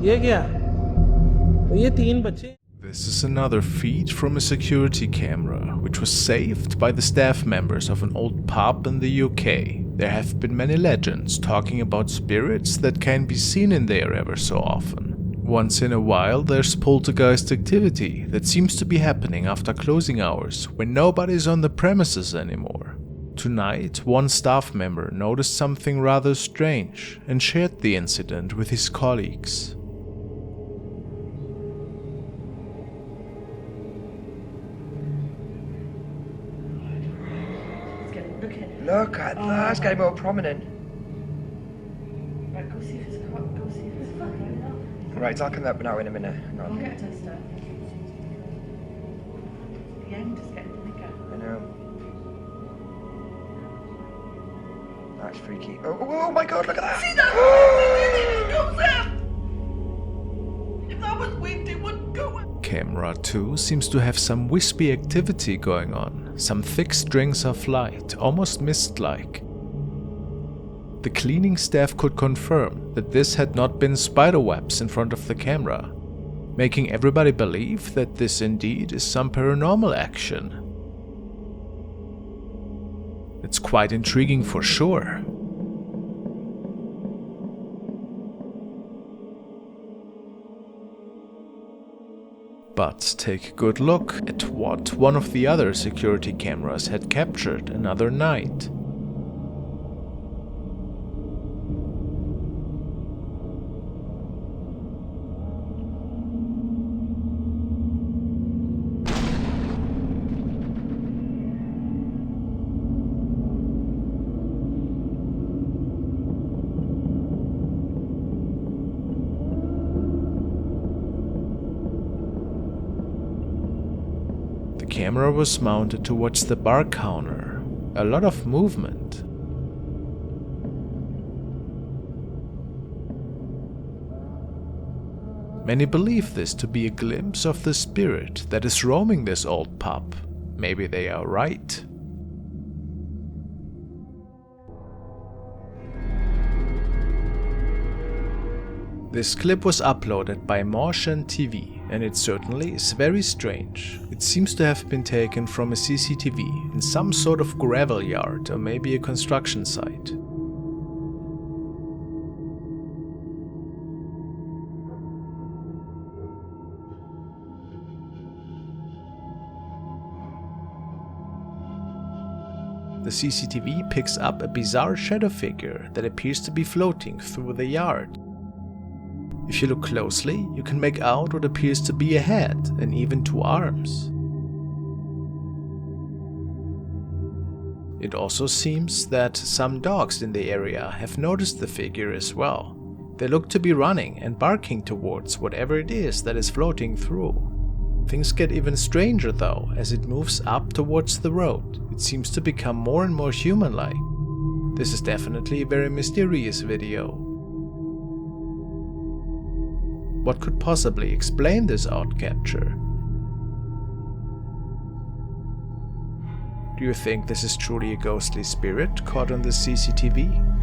ये क्या? ये 3 बच्चे. This is another feed from a security camera, which was saved by the staff members of an old pub in the UK. There have been many legends talking about spirits that can be seen in there ever so often. Once in a while, there's poltergeist activity that seems to be happening after closing hours when nobody's on the premises anymore. Tonight, one staff member noticed something rather strange and shared the incident with his colleagues. Look at that, it's getting more prominent. Right, go see if it's fucking. Right, I'll come up now in a minute. Hang on. I'll get a tester. The end is getting bigger. I know. That's freaky. Oh my god, look at that! See that? It goes up! If that was wind, it wouldn't go up. Camera 2 seems to have some wispy activity going on, some thick strings of light, almost mist-like. The cleaning staff could confirm that this had not been spiderwebs in front of the camera, making everybody believe that this indeed is some paranormal action. It's quite intriguing for sure. But take a good look at what one of the other security cameras had captured another night. The camera was mounted towards the bar counter. A lot of movement. Many believe this to be a glimpse of the spirit that is roaming this old pub. Maybe they are right. This clip was uploaded by FrostmareTV, and it certainly is very strange. It seems to have been taken from a CCTV in some sort of gravel yard or maybe a construction site. The CCTV picks up a bizarre shadow figure that appears to be floating through the yard. If you look closely, you can make out what appears to be a head and even 2 arms. It also seems that some dogs in the area have noticed the figure as well. They look to be running and barking towards whatever it is that is floating through. Things get even stranger though as it moves up towards the road. It seems to become more and more human-like. This is definitely a very mysterious video. What could possibly explain this odd capture? Do you think this is truly a ghostly spirit caught on the CCTV?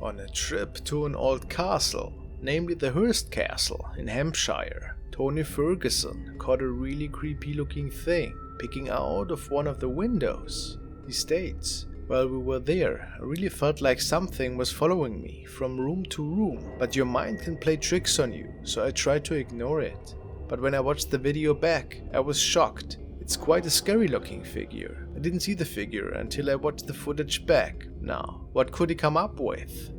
On a trip to an old castle, namely the Hearst Castle in Hampshire, Tony Ferguson caught a really creepy looking thing peeking out of one of the windows. He states, "While we were there, I really felt like something was following me from room to room, but your mind can play tricks on you, so I tried to ignore it. But when I watched the video back, I was shocked. It's quite a scary looking figure. I didn't see the figure until I watched the footage back. Now, what could he come up with?"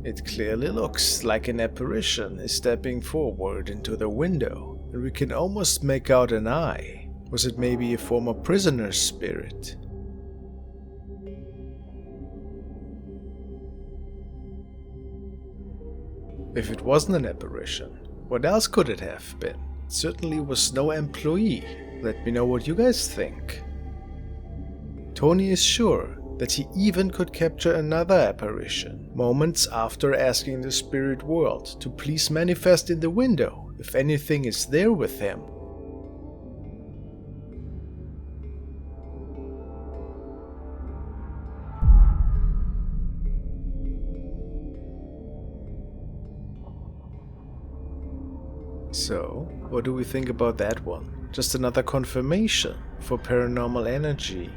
It clearly looks like an apparition is stepping forward into the window, and we can almost make out an eye. Was it maybe a former prisoner's spirit? If it wasn't an apparition, what else could it have been? It certainly was no employee. Let me know what you guys think. Tony is sure that he even could capture another apparition, moments after asking the spirit world to please manifest in the window if anything is there with him. So, what do we think about that one? Just another confirmation for paranormal energy.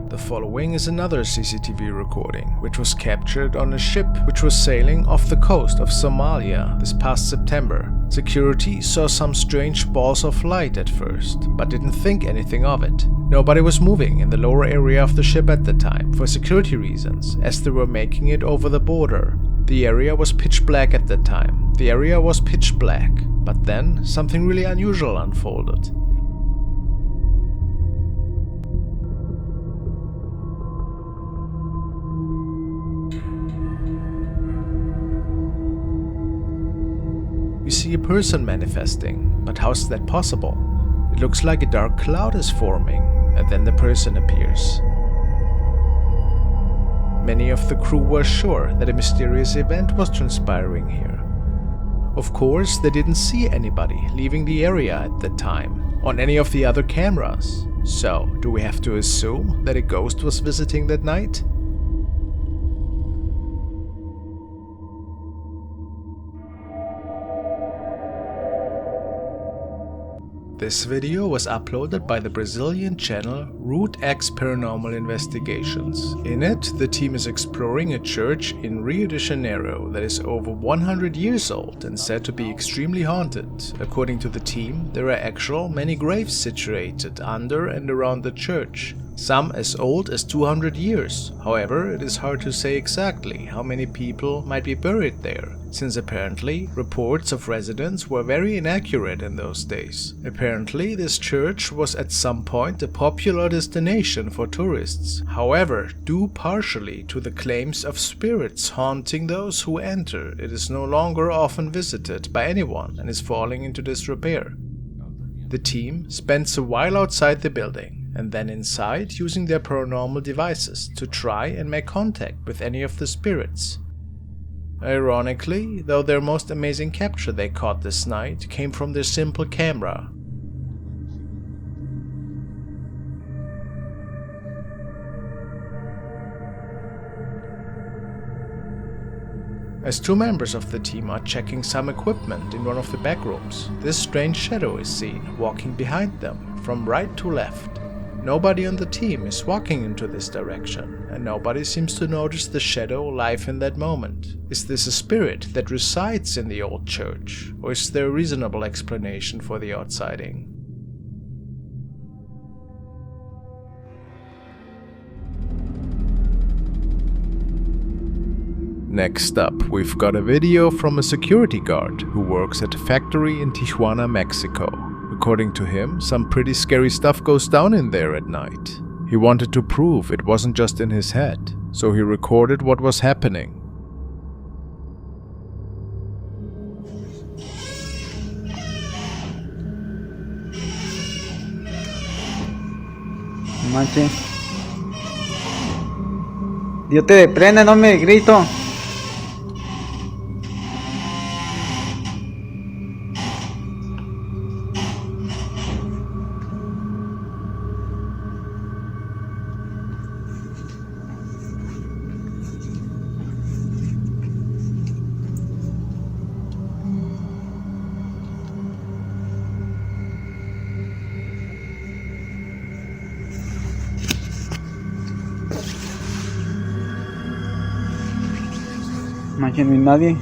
The following is another CCTV recording, which was captured on a ship which was sailing off the coast of Somalia this past September. Security saw some strange balls of light at first, but didn't think anything of it. Nobody was moving in the lower area of the ship at the time for security reasons, as they were making it over the border. The area was pitch black at the time. But then something really unusual unfolded. We see a person manifesting, but how's that possible? It looks like a dark cloud is forming, and then the person appears. Many of the crew were sure that a mysterious event was transpiring here. Of course, they didn't see anybody leaving the area at the time on any of the other cameras. So, do we have to assume that a ghost was visiting that night? This video was uploaded by the Brazilian channel Root X Paranormal Investigations. In it, the team is exploring a church in Rio de Janeiro that is over 100 years old and said to be extremely haunted. According to the team, there are many graves situated under and around the church, some as old as 200 years. However, it is hard to say exactly how many people might be buried there, since apparently reports of residents were very inaccurate in those days. Apparently, this church was at some point a popular destination for tourists, however, due partially to the claims of spirits haunting those who enter, it is no longer often visited by anyone and is falling into disrepair. The team spends a while outside the building, and then inside using their paranormal devices to try and make contact with any of the spirits. Ironically, though, their most amazing capture they caught this night came from their simple camera. As two members of the team are checking some equipment in one of the back rooms, this strange shadow is seen walking behind them from right to left. Nobody on the team is walking into this direction, and nobody seems to notice the shadow live in that moment. Is this a spirit that resides in the old church, or is there a reasonable explanation for the odd sighting? Next up, we've got a video from a security guard who works at a factory in Tijuana, Mexico. According to him, some pretty scary stuff goes down in there at night. He wanted to prove it wasn't just in his head, so he recorded what was happening. Manche. Dios te prende, no me grito. Manche, no hay nadie.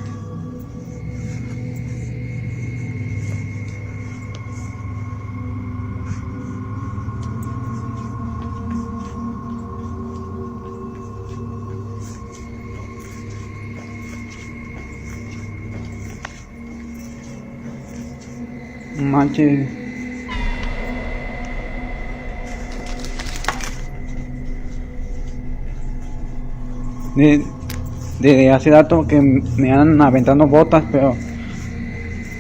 Manche. de hace rato que me andan aventando botas, pero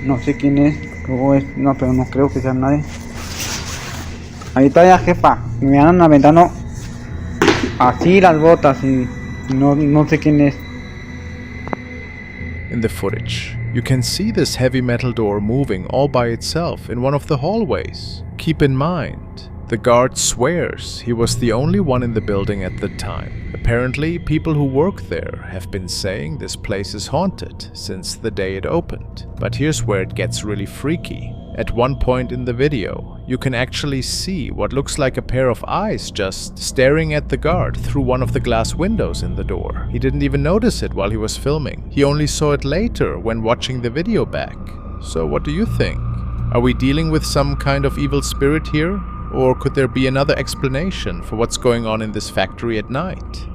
no sé quién es. No, pero no creo que sea nadie. Ahí está la jefa. Me andan aventando así las botas y no sé quién es. In the footage, you can see this heavy metal door moving all by itself in one of the hallways. Keep in mind, the guard swears he was the only one in the building at the time. Apparently, people who work there have been saying this place is haunted since the day it opened. But here's where it gets really freaky. At one point in the video, you can actually see what looks like a pair of eyes just staring at the guard through one of the glass windows in the door. He didn't even notice it while he was filming. He only saw it later when watching the video back. So what do you think? Are we dealing with some kind of evil spirit here? Or could there be another explanation for what's going on in this factory at night?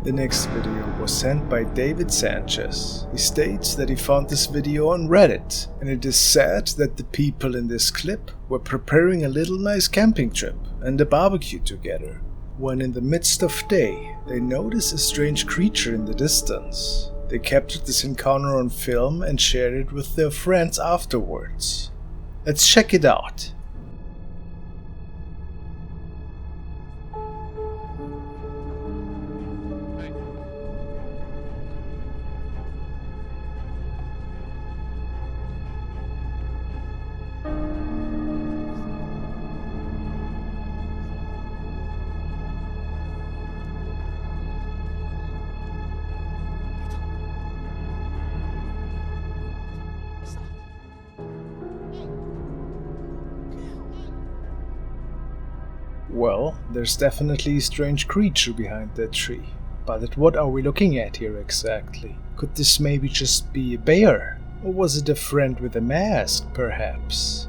The next video was sent by David Sanchez. He states that he found this video on Reddit, and it is said that the people in this clip were preparing a little nice camping trip and a barbecue together, when in the midst of day they notice a strange creature in the distance. They captured this encounter on film and shared it with their friends afterwards. Let's check it out. Well, there's definitely a strange creature behind that tree. But what are we looking at here exactly? Could this maybe just be a bear? Or was it a friend with a mask, perhaps?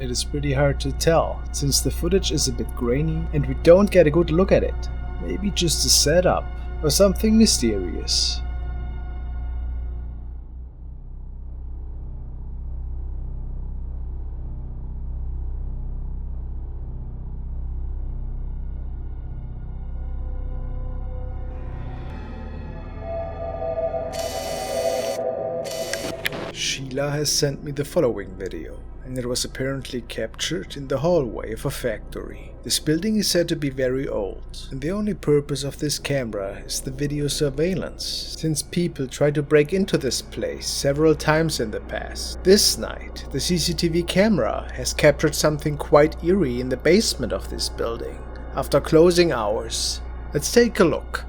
It is pretty hard to tell, since the footage is a bit grainy and we don't get a good look at it. Maybe just a setup, or something mysterious. Sheila has sent me the following video, and it was apparently captured in the hallway of a factory. This building is said to be very old, and the only purpose of this camera is the video surveillance, since people tried to break into this place several times in the past. This night, the CCTV camera has captured something quite eerie in the basement of this building, after closing hours. Let's take a look.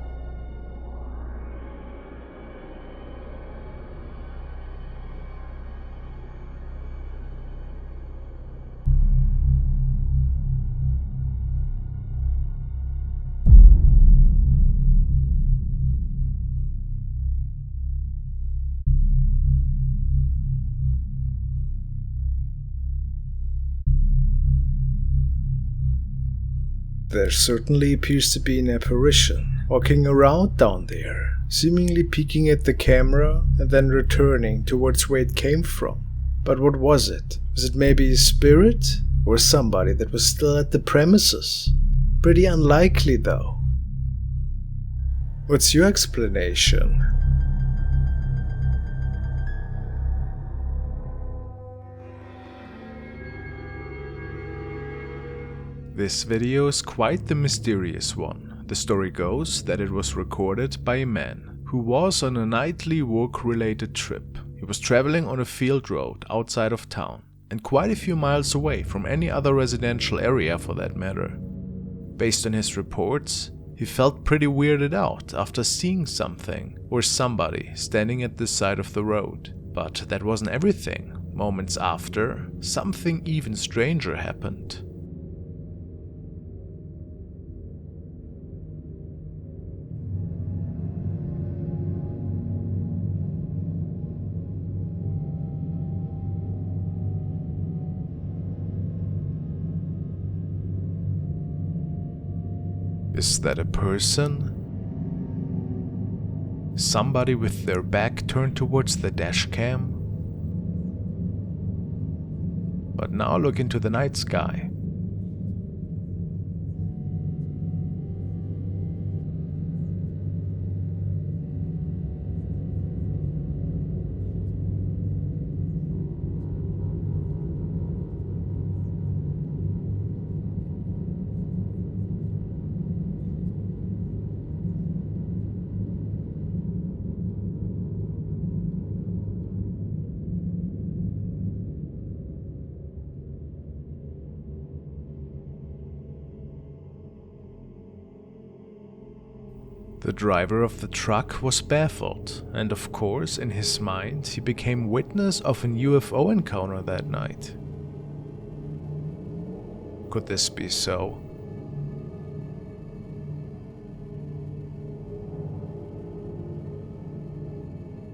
There certainly appears to be an apparition walking around down there, seemingly peeking at the camera and then returning towards where it came from. But what was it? Was it maybe a spirit? Or somebody that was still at the premises? Pretty unlikely though. What's your explanation? This video is quite the mysterious one. The story goes that it was recorded by a man who was on a nightly work-related trip. He was traveling on a field road outside of town, and quite a few miles away from any other residential area for that matter. Based on his reports, he felt pretty weirded out after seeing something or somebody standing at the side of the road. But that wasn't everything. Moments after, something even stranger happened. Is that a person? Somebody with their back turned towards the dash cam? But now look into the night sky. The driver of the truck was baffled, and of course, in his mind, he became witness of an UFO encounter that night. Could this be so?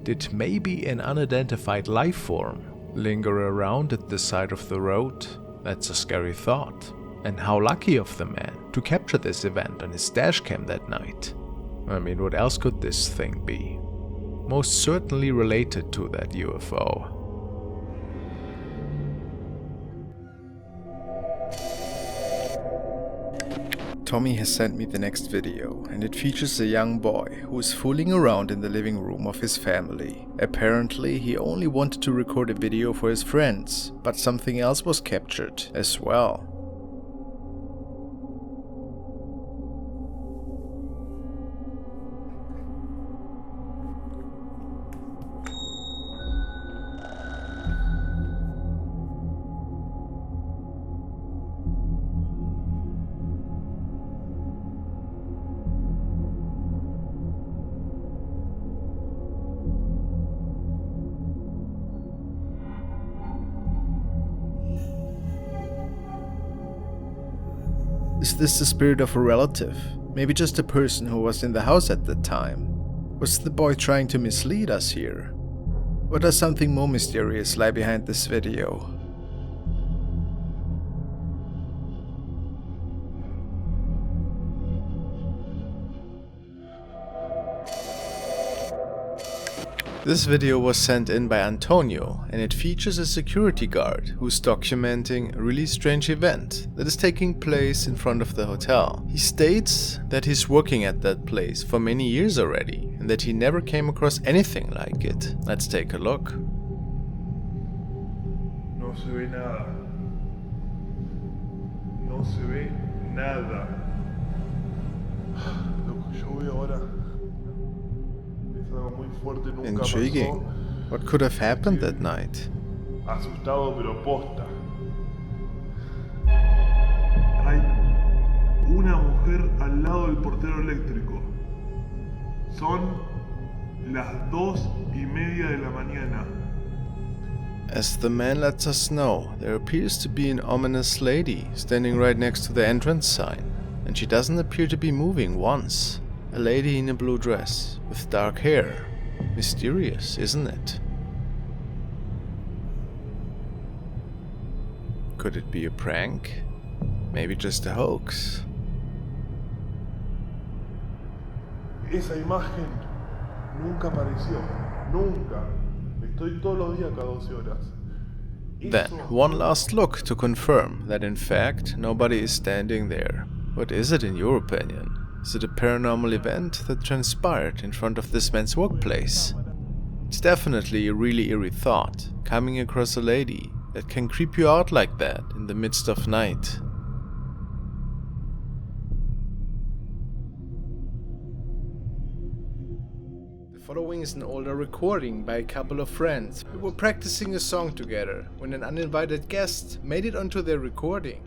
Did maybe an unidentified life form linger around at the side of the road? That's a scary thought. And how lucky of the man to capture this event on his dashcam that night. I mean, what else could this thing be? Most certainly related to that UFO. Tommy has sent me the next video, and it features a young boy who is fooling around in the living room of his family. Apparently, he only wanted to record a video for his friends, but something else was captured as well. Is this the spirit of a relative? Maybe just a person who was in the house at the time? Was the boy trying to mislead us here? Or does something more mysterious lie behind this video? This video was sent in by Antonio, and it features a security guard who's documenting a really strange event that is taking place in front of the hotel. He states that he's working at that place for many years already, and that he never came across anything like it. Let's take a look. No se ve nada. No se ve nada. Loco, yo voy ahora. Es algo muy fuerte, nunca Intriguing. pasó. What could have happened that night? Asustado pero posta. Hay una mujer al lado del portero eléctrico. Son las 2:30 de la mañana. As the man lets us know, there appears to be an ominous lady standing right next to the entrance sign, and she doesn't appear to be moving once. A lady in a blue dress, with dark hair. Mysterious, isn't it? Could it be a prank? Maybe just a hoax? Esa imagen nunca apareció. Nunca. Estoy todos los días cada 12 horas. Then, one last look to confirm that in fact nobody is standing there. What is it in your opinion? Is it a paranormal event that transpired in front of this man's workplace? It's definitely a really eerie thought, coming across a lady that can creep you out like that in the midst of night. The following is an older recording by a couple of friends who were practicing a song together when an uninvited guest made it onto their recording.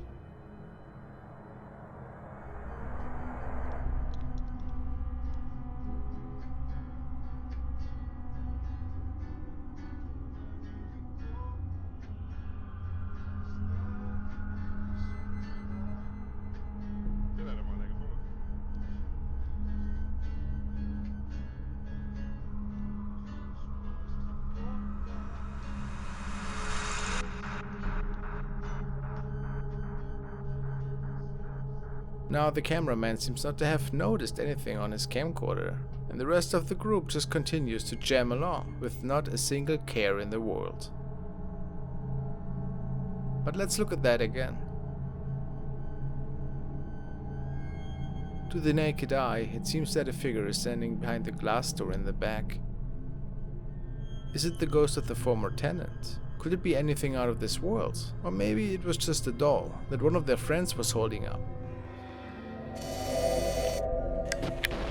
Now the cameraman seems not to have noticed anything on his camcorder, and the rest of the group just continues to jam along with not a single care in the world. But let's look at that again. To the naked eye, it seems that a figure is standing behind the glass door in the back. Is it the ghost of the former tenant? Could it be anything out of this world? Or maybe it was just a doll that one of their friends was holding up.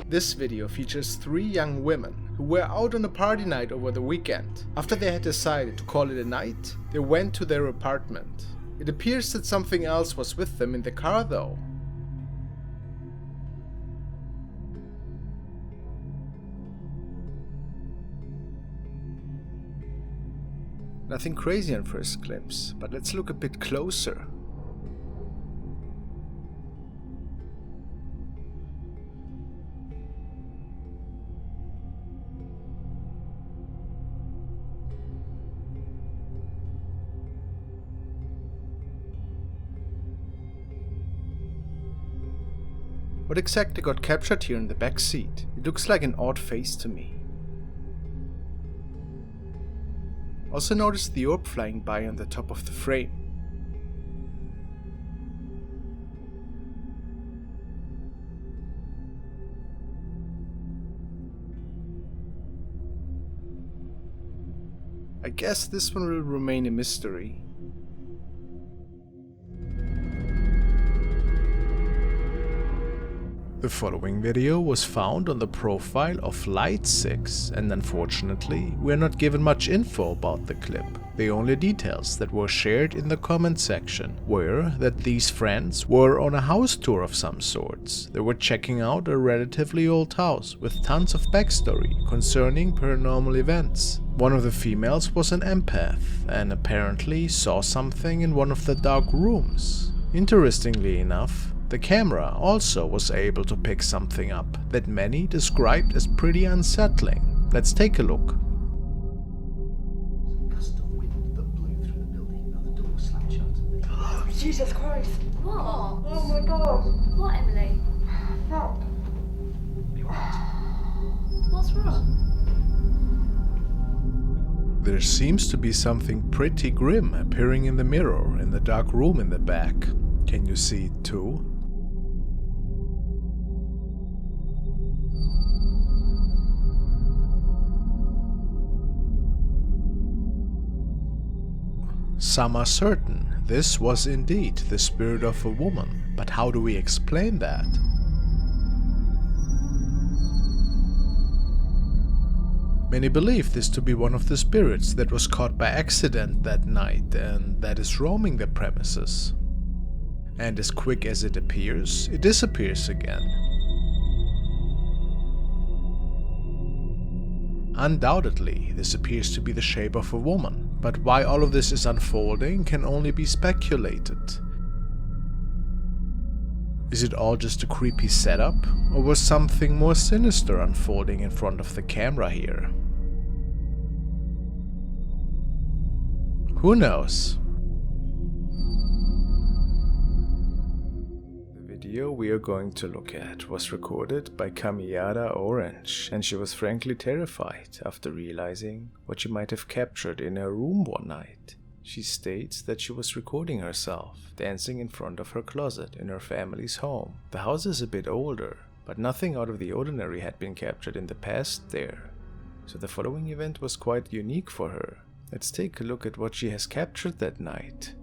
This video features 3 young women who were out on a party night over the weekend. After they had decided to call it a night, they went to their apartment. It appears that something else was with them in the car though. Nothing crazy on first glimpse, but let's look a bit closer. What exactly got captured here in the back seat? It looks like an odd face to me. Also notice the orb flying by on the top of the frame. I guess this one will remain a mystery. The following video was found on the profile of Light6, and unfortunately, we're not given much info about the clip. The only details that were shared in the comment section were that these friends were on a house tour of some sorts. They were checking out a relatively old house with tons of backstory concerning paranormal events. One of the females was an empath and apparently saw something in one of the dark rooms. Interestingly enough, the camera also was able to pick something up that many described as pretty unsettling. Let's take a look. Gust of wind that blew through the building and the door slammed shut. Oh, Jesus Christ. What? Oh my God. What, Emily? Help. You alright? What's wrong? There seems to be something pretty grim appearing in the mirror in the dark room in the back. Can you see it too? Some are certain this was indeed the spirit of a woman, but how do we explain that? Many believe this to be one of the spirits that was caught by accident that night and that is roaming the premises. And as quick as it appears, it disappears again. Undoubtedly, this appears to be the shape of a woman, but why all of this is unfolding can only be speculated. Is it all just a creepy setup, or was something more sinister unfolding in front of the camera here? Who knows? The video we are going to look at was recorded by Kamiyada Orange, and she was frankly terrified after realizing what she might have captured in her room one night. She states that she was recording herself dancing in front of her closet in her family's home. The house is a bit older, but nothing out of the ordinary had been captured in the past there. So the following event was quite unique for her. Let's take a look at what she has captured that night.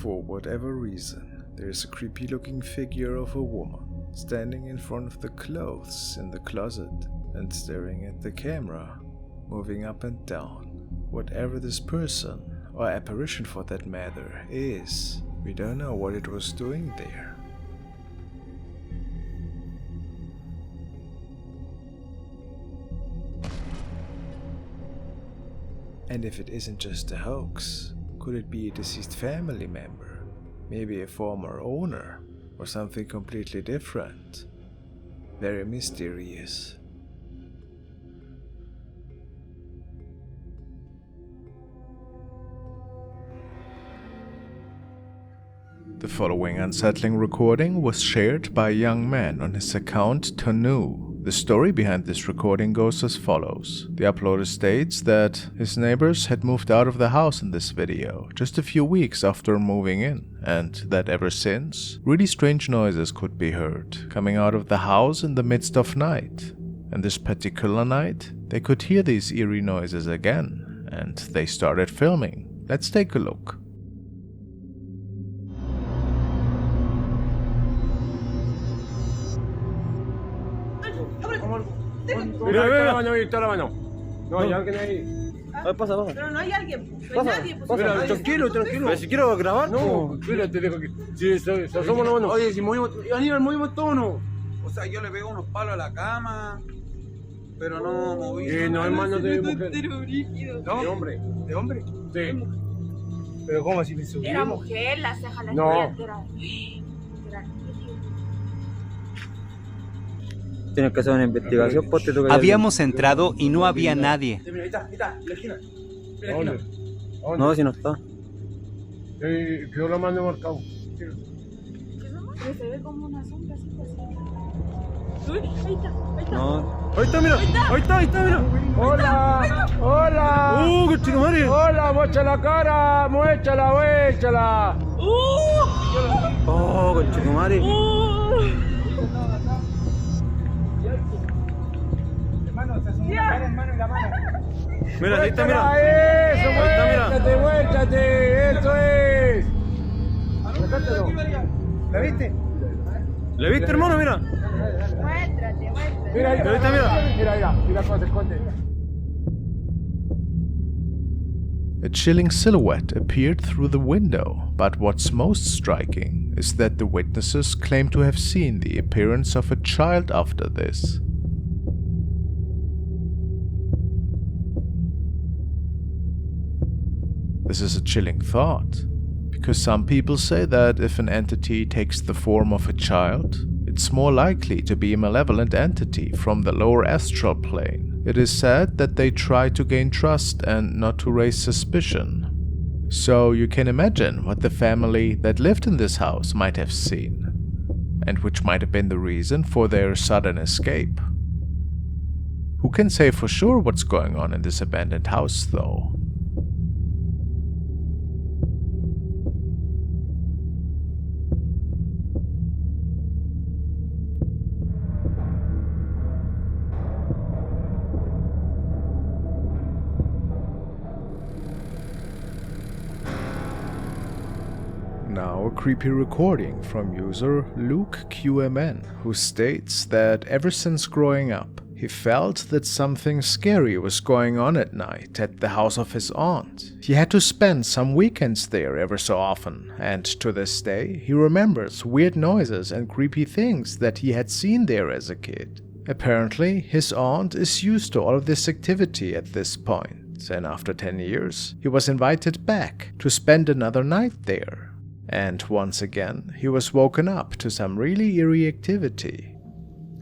For whatever reason, there is a creepy looking figure of a woman standing in front of the clothes in the closet and staring at the camera, moving up and down. Whatever this person, or apparition for that matter, is, we don't know what it was doing there. And if it isn't just a hoax, could it be a deceased family member? Maybe a former owner? Or something completely different? Very mysterious. The following unsettling recording was shared by a young man on his account Tanu. The story behind this recording goes as follows. The uploader states that his neighbors had moved out of the house in this video just a few weeks after moving in, and that ever since, really strange noises could be heard coming out of the house in the midst of night. And this particular night, they could hear these eerie noises again, and they started filming. Let's take a look. Mira, ahí está la mano. No, hay alguien ahí. Pasa. Pero no hay alguien, no hay nadie. Pues, Mira, tranquilo. Pero si quiero grabar, No, espérate, deja que. Sí, se asoma la mano. Oye, si movimos, Aníbal, movimos todo, ¿no? O sea, yo le pego unos palos a la cama, pero no moví. No hay manos de mujer. ¿No? De hombre. ¿De hombre? Sí. Pero ¿cómo así me subí? Era mujer, la ceja, la No. estrella, era- Tienes que hacer una investigación, pues te toca. Habíamos entrado y no había nadie. Mira, ahí está, la esquina. Mira, ¿Dónde? esquina. ¿Dónde? No, si no está. Quedó la mano marcado. Pero se ve como una sombra así, así. Uy, ahí está. No. Ahí está, mira. Ahí está, mira. ¡Hola! ¡Qué chico madre! ¡Hola! ¡Muecha la cara! ¡Muéchala! Oh, conchetumare. Mira, ahí está, mira. ¡Eso! ¡Muéchate! ¡Eso es! ¿La viste? ¿La viste, hermano? Mira. Muéstrate. Mira, ahí está, mira cómo se esconde. A chilling silhouette appeared through the window, but what's most striking is that the witnesses claim to have seen the appearance of a child after this. This is a chilling thought, because some people say that if an entity takes the form of a child, it's more likely to be a malevolent entity from the lower astral plane. It is said that they try to gain trust and not to raise suspicion. So you can imagine what the family that lived in this house might have seen, and which might have been the reason for their sudden escape. Who can say for sure what's going on in this abandoned house, though? Now a creepy recording from user LukeQMN, who states that ever since growing up, he felt that something scary was going on at night at the house of his aunt. He had to spend some weekends there ever so often, and to this day he remembers weird noises and creepy things that he had seen there as a kid. Apparently, his aunt is used to all of this activity at this point, and after 10 years, he was invited back to spend another night there. And once again, he was woken up to some really eerie activity.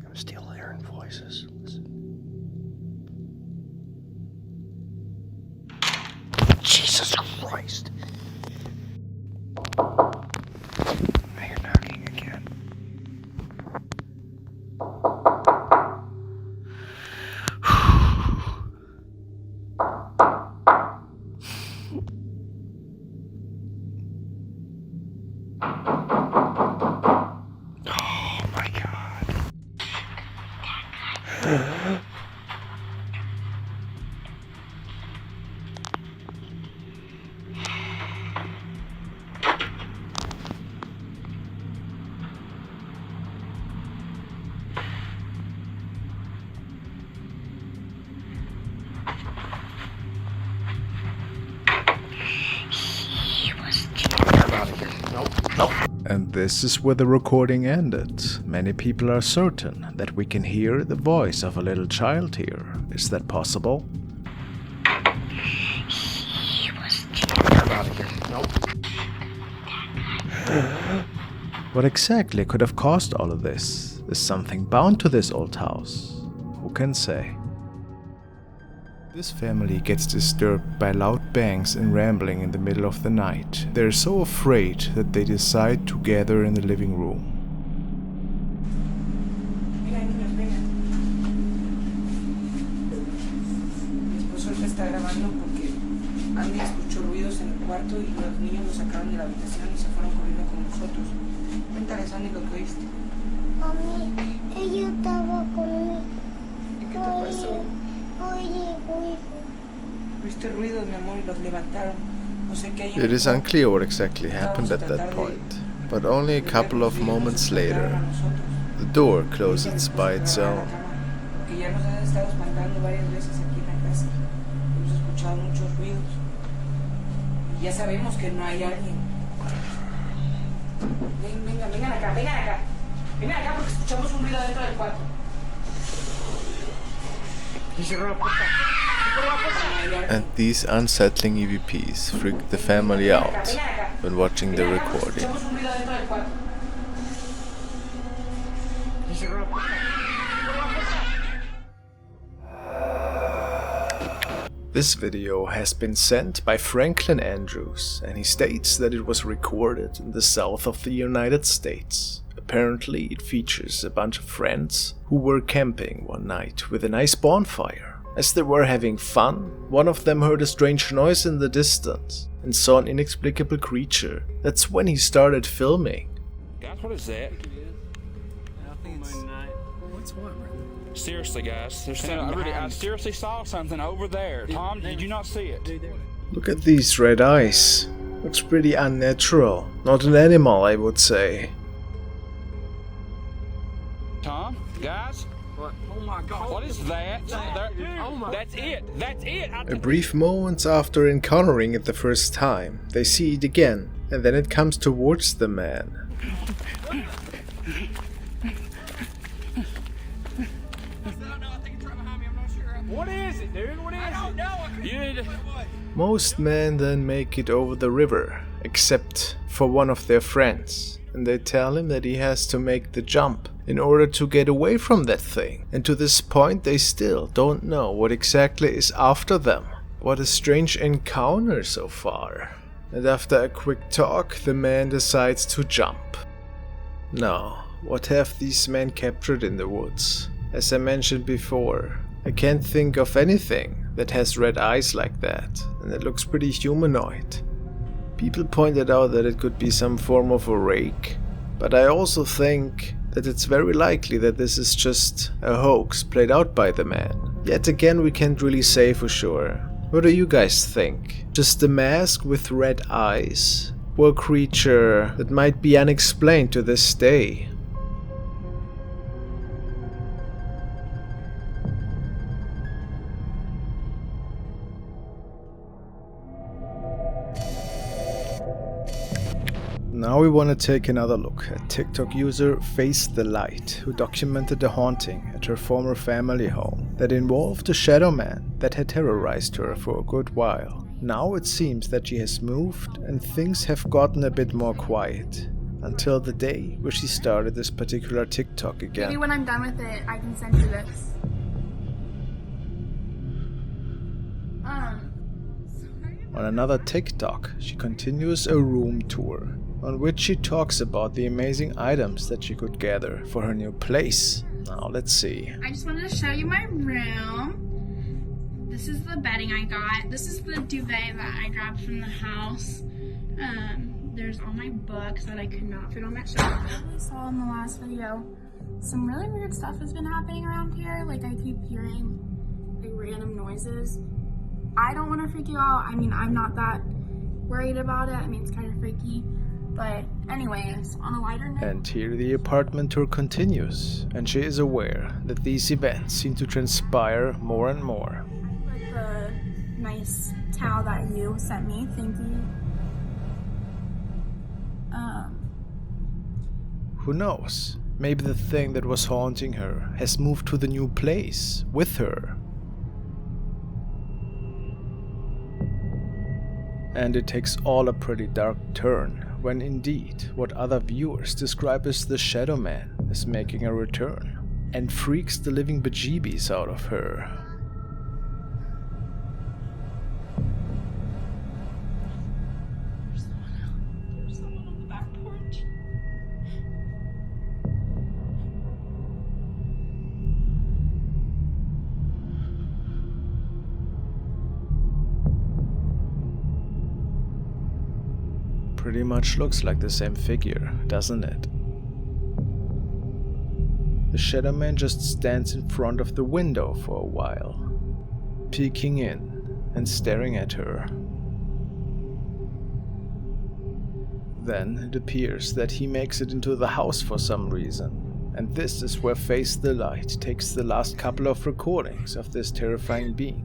I'm still hearing voices. Jesus Christ. I hear knocking again. Oh my God. And this is where the recording ended. Many people are certain that we can hear the voice of a little child here. Is that possible? What exactly could have caused all of this? Is something bound to this old house? Who can say? This family gets disturbed by loud bangs and rambling in the middle of the night. They're so afraid that they decide to gather in the living room. Mira, niños, vengan. Mi esposo ahorita está grabando porque Andy escuchó ruidos en el cuarto y los niños lo sacaron de la habitación y se fueron corriendo con nosotros. Cuéntales, Andy, lo que oíste. Mami, ella estaba conmigo. ¿Qué te pasó? Oíste ruidos, mi amor, y los levantaron. No sé qué hay en It is unclear what exactly happened at that point, but only a couple of moments later, the door closes by its own. Que ya nos han estado espantando varias veces aquí en la casa. Hemos escuchado muchos ruidos. Y ya sabemos que no hay alguien. Vengan acá, vengan acá. Vengan acá porque escuchamos un ruido dentro del cuarto. Y cerró la puerta. And these unsettling EVPs freaked the family out when watching the recording. Escuchamos un ruido dentro del cuarto. Y cerró la puerta. This video has been sent by Franklin Andrews, and he states that it was recorded in the south of the United States. Apparently, it features a bunch of friends who were camping one night with a nice bonfire. As they were having fun, one of them heard a strange noise in the distance and saw an inexplicable creature. That's when he started filming. Guys, what is that? What's what, brother? Seriously, guys, there's something. I seriously saw something over there. Tom, did you not see it? Look at these red eyes. Looks pretty unnatural. Not an animal, I would say. Tom, guys? What? Oh my God. What is that? Oh my. That's it. That's it. A brief moment after encountering it the first time, they see it again, and then it comes towards the man. What is it, dude? What is it? I don't know. You need to... Most men then make it over the river, except for one of their friends, and they tell him that he has to make the jump in order to get away from that thing, and to this point they still don't know what exactly is after them. What a strange encounter so far. And after a quick talk, the man decides to jump. Now, what have these men captured in the woods? As I mentioned before, I can't think of anything that has red eyes like that, and it looks pretty humanoid. People pointed out that it could be some form of a rake, but I also think that it's very likely that this is just a hoax played out by the man. Yet again, we can't really say for sure. What do you guys think? Just a mask with red eyes? Or a creature that might be unexplained to this day? Now we want to take another look at TikTok user Face the Light, who documented a haunting at her former family home that involved a shadow man that had terrorized her for a good while. Now it seems that she has moved and things have gotten a bit more quiet, until the day where she started this particular TikTok again. Maybe when I'm done with it, I can send you this. On another TikTok, she continues a room tour, on which she talks about the amazing items that she could gather for her new place. Now let's see. I just wanted to show you my room. This is the bedding I got. This is the duvet that I grabbed from the house. There's all my books that I could not fit on that shelf. I saw in the last video, some really weird stuff has been happening around here. Like I keep hearing like random noises. I don't want to freak you out. I mean, I'm not that worried about it. I mean, it's kind of freaky. But anyways, on a lighter note... And here the apartment tour continues, and she is aware that these events seem to transpire more and more. I put the nice towel that you sent me. Thank you. Who knows? Maybe the thing that was haunting her has moved to the new place with her. And it takes all a pretty dark turn when indeed what other viewers describe as the Shadow Man is making a return and freaks the living bejeebies out of her. There's someone on the back porch. Pretty much looks like the same figure, doesn't it? The Shadow Man just stands in front of the window for a while, peeking in and staring at her. Then it appears that he makes it into the house for some reason, and this is where Face the Light takes the last couple of recordings of this terrifying being.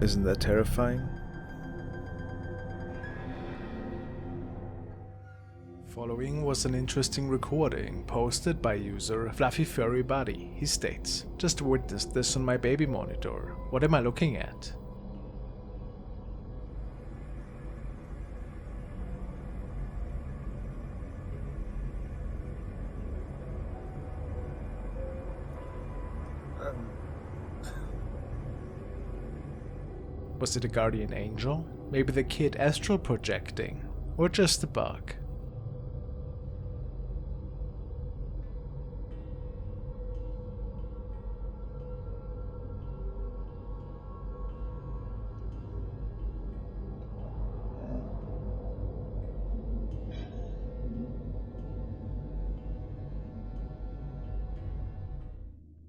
Isn't that terrifying? Following was an interesting recording posted by user Fluffy Furry Buddy. He states, "Just witnessed this on my baby monitor. What am I looking at?" Was it a guardian angel? Maybe the kid astral projecting? Or just a bug?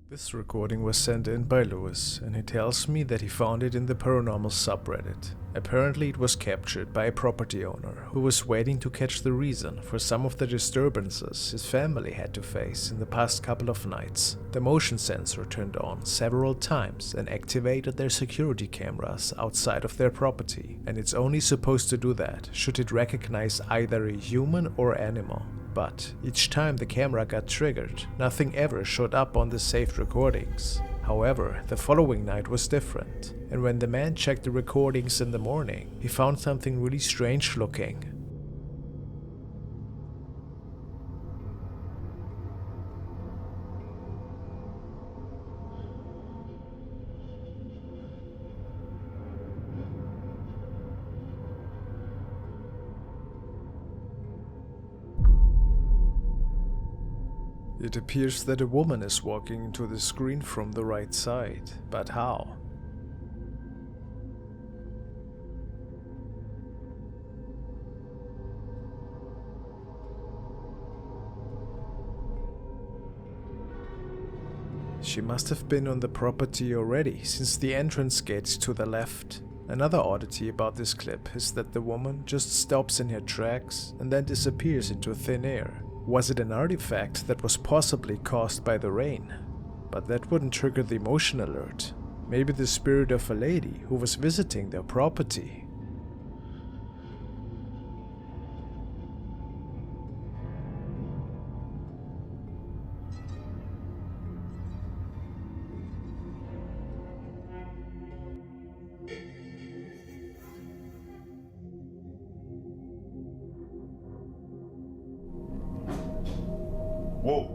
This recording was sent in by Lewis, and he tells me that he found it in the paranormal subreddit. Apparently it was captured by a property owner who was waiting to catch the reason for some of the disturbances his family had to face in the past couple of nights. The motion sensor turned on several times and activated their security cameras outside of their property, and it's only supposed to do that should it recognize either a human or animal. But each time the camera got triggered, nothing ever showed up on the saved recordings. However, the following night was different, and when the man checked the recordings in the morning, he found something really strange looking. It appears that a woman is walking into the screen from the right side, but how? She must have been on the property already, since the entrance gate's to the left. Another oddity about this clip is that the woman just stops in her tracks and then disappears into thin air. Was it an artifact that was possibly caused by the rain? But that wouldn't trigger the emotion alert. Maybe the spirit of a lady who was visiting their property. Whoa.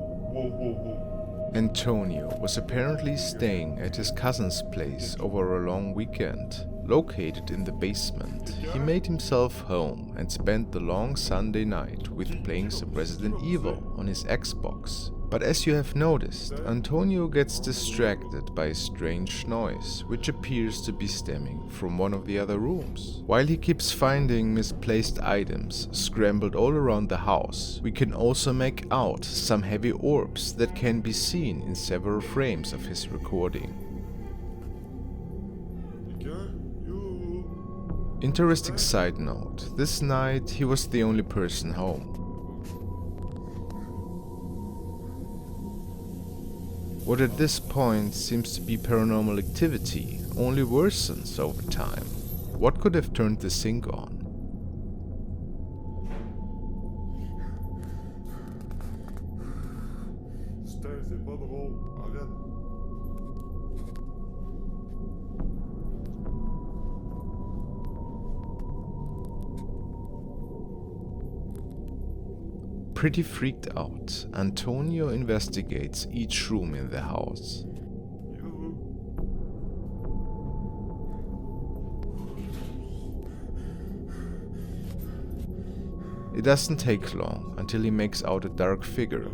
Antonio was apparently staying at his cousin's place over a long weekend. Located in the basement, he made himself home and spent the long Sunday night with playing some Resident Evil on his Xbox. But as you have noticed, Antonio gets distracted by a strange noise, which appears to be stemming from one of the other rooms. While he keeps finding misplaced items scrambled all around the house, we can also make out some heavy orbs that can be seen in several frames of his recording. Interesting side note, this night he was the only person home. What at this point seems to be paranormal activity only worsens over time. What could have turned the sink on? Pretty freaked out, Antonio investigates each room in the house. It doesn't take long until he makes out a dark figure